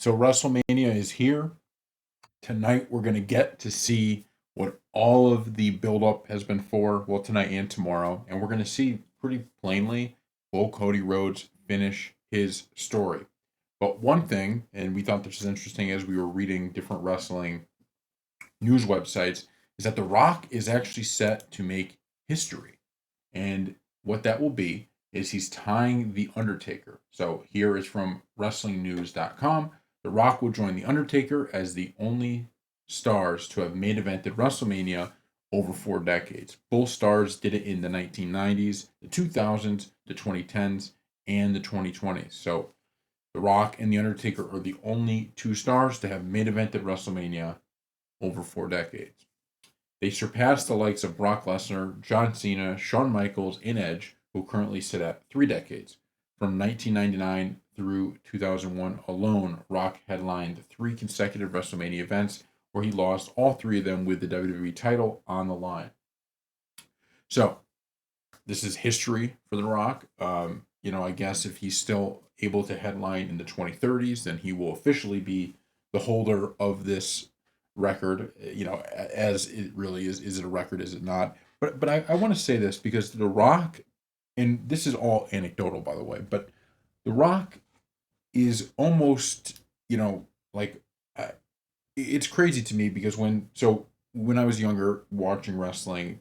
So WrestleMania is here. Tonight we're going to get to see what all of the buildup has been for, well, tonight and tomorrow. And we're going to see pretty plainly, will Cody Rhodes finish his story? But one thing, and we thought this was interesting as we were reading different wrestling news websites, is that The Rock is actually set to make history. And what that will be is he's tying The Undertaker. So here is from WrestlingNews.com. The Rock will join The Undertaker as the only stars to have main evented WrestleMania over 4 decades. Both stars did it in the 1990s, the 2000s, the 2010s, and the 2020s. So The Rock and The Undertaker are the only two stars to have main evented WrestleMania over 4 decades. They surpassed the likes of Brock Lesnar, John Cena, Shawn Michaels, and Edge, who currently sit at 3 decades. From 1999 through 2001 alone, Rock headlined 3 consecutive WrestleMania events where he lost all 3 of them with the WWE title on the line. So, this is history for The Rock. I guess if he's still able to headline in the 2030s, then he will officially be the holder of this record, as it really is. Is it a record? Is it not? But I want to say this because The Rock, and this is all anecdotal, by the way, but The Rock is almost, like, uh, it's crazy to me because when I was younger watching wrestling,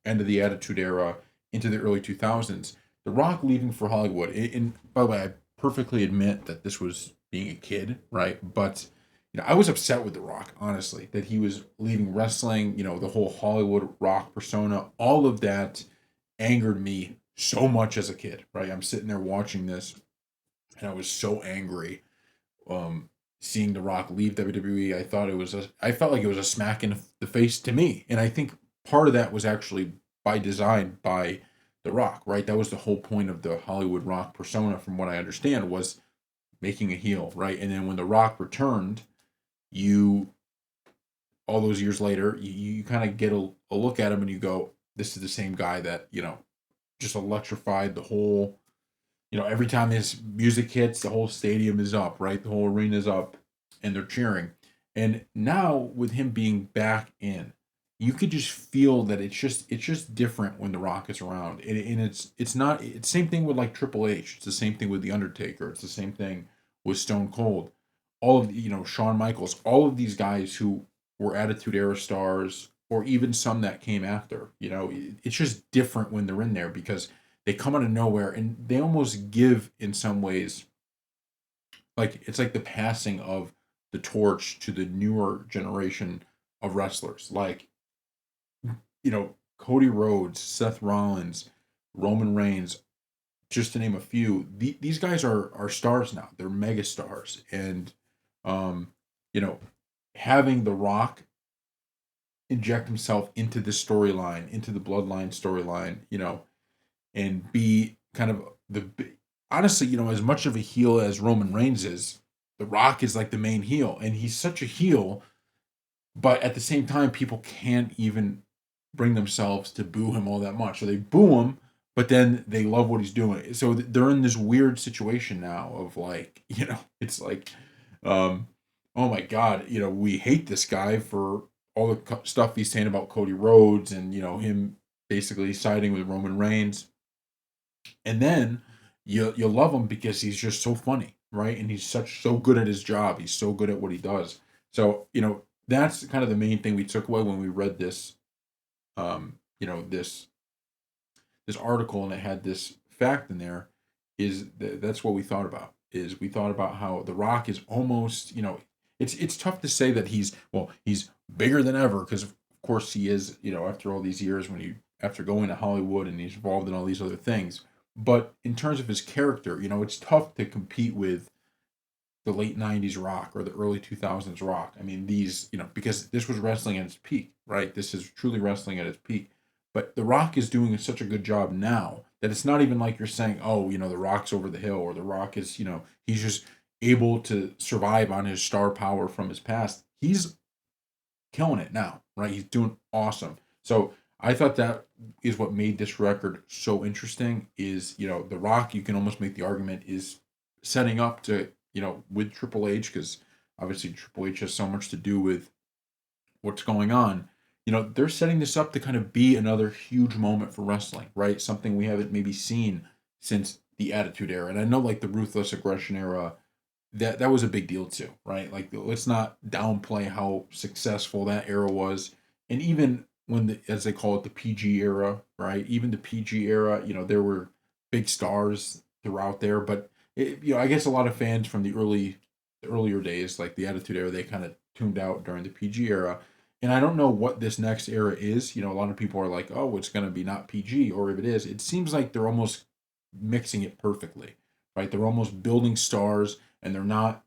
end of the Attitude Era into the early 2000s, The Rock leaving for Hollywood, and by the way, I perfectly admit that this was being a kid, right? But I was upset with The Rock, honestly, that he was leaving wrestling. The whole Hollywood Rock persona, all of that angered me so much as a kid, right? I'm sitting there watching this, and I was so angry, seeing The Rock leave WWE. I felt like it was a smack in the face to me, and I think part of that was actually by design by The Rock, right? That was the whole point of the Hollywood Rock persona, from what I understand, was making a heel, right? And then when The Rock returned, you all those years later, you kind of get a look at him and you go, this is the same guy that, just electrified the whole, every time his music hits, the whole stadium is up, right? The whole arena is up and they're cheering. And now with him being back in, you could just feel that it's just different when The Rock is around. And it's not it's same thing with like Triple H. It's the same thing with The Undertaker. It's the same thing with Stone Cold. All of Shawn Michaels, all of these guys who were Attitude Era stars, or even some that came after. It's just different when they're in there because they come out of nowhere and they almost give, in some ways, like it's like the passing of the torch to the newer generation of wrestlers. Like, Cody Rhodes, Seth Rollins, Roman Reigns, just to name a few. These guys are stars now. They're mega stars, and um, you know, having The Rock inject himself into the storyline, into the Bloodline storyline, and be kind of honestly, as much of a heel as Roman Reigns is, The Rock is like the main heel, and he's such a heel, but at the same time, people can't even bring themselves to boo him all that much. So they boo him, but then they love what he's doing. So they're in this weird situation now of like, it's like, um, oh my God, we hate this guy for all the stuff he's saying about Cody Rhodes and, him basically siding with Roman Reigns. And then you love him because he's just so funny, right? And he's so good at his job. He's so good at what he does. So, that's kind of the main thing we took away when we read this, this article, and it had this fact in there. That's what we thought about. Is we thought about how The Rock is almost, it's tough to say that he's bigger than ever, because of course he is, after all these years, after going to Hollywood and he's involved in all these other things. But in terms of his character, it's tough to compete with the late 90s Rock or the early 2000s Rock. I mean, because this was wrestling at its peak, right? This is truly wrestling at its peak. But The Rock is doing such a good job now that it's not even like you're saying, oh, The Rock's over the hill, or The Rock is, he's just able to survive on his star power from his past. He's killing it now, right? He's doing awesome. So I thought that is what made this record so interesting. Is The Rock, you can almost make the argument, is setting up to with Triple H, because obviously Triple H has so much to do with what's going on. They're setting this up to kind of be another huge moment for wrestling, right? Something we haven't maybe seen since the Attitude Era. And I know like the Ruthless Aggression Era, that was a big deal too, right? Like let's not downplay how successful that era was. And even when as they call it, the PG era, right? Even the PG era, there were big stars throughout there, but I guess a lot of fans from the earlier days, like the Attitude Era, they kind of tuned out during the PG era. And I don't know what this next era is. A lot of people are like, "Oh, it's going to be not PG," or if it is, it seems like they're almost mixing it perfectly, right? They're almost building stars, and they're not,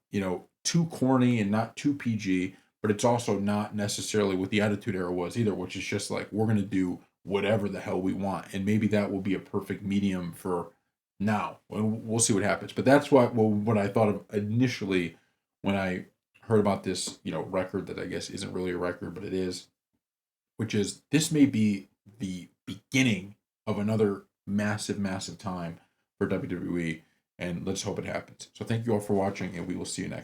too corny and not too PG, but it's also not necessarily what the Attitude Era was either, which is just like we're gonna do whatever the hell we want, and maybe that will be a perfect medium for now. We'll see what happens. But that's what I thought of initially when I heard about this, record that I guess isn't really a record, but it is, which is this may be the beginning of another massive, massive time for WWE, and let's hope it happens. So thank you all for watching, and we will see you next.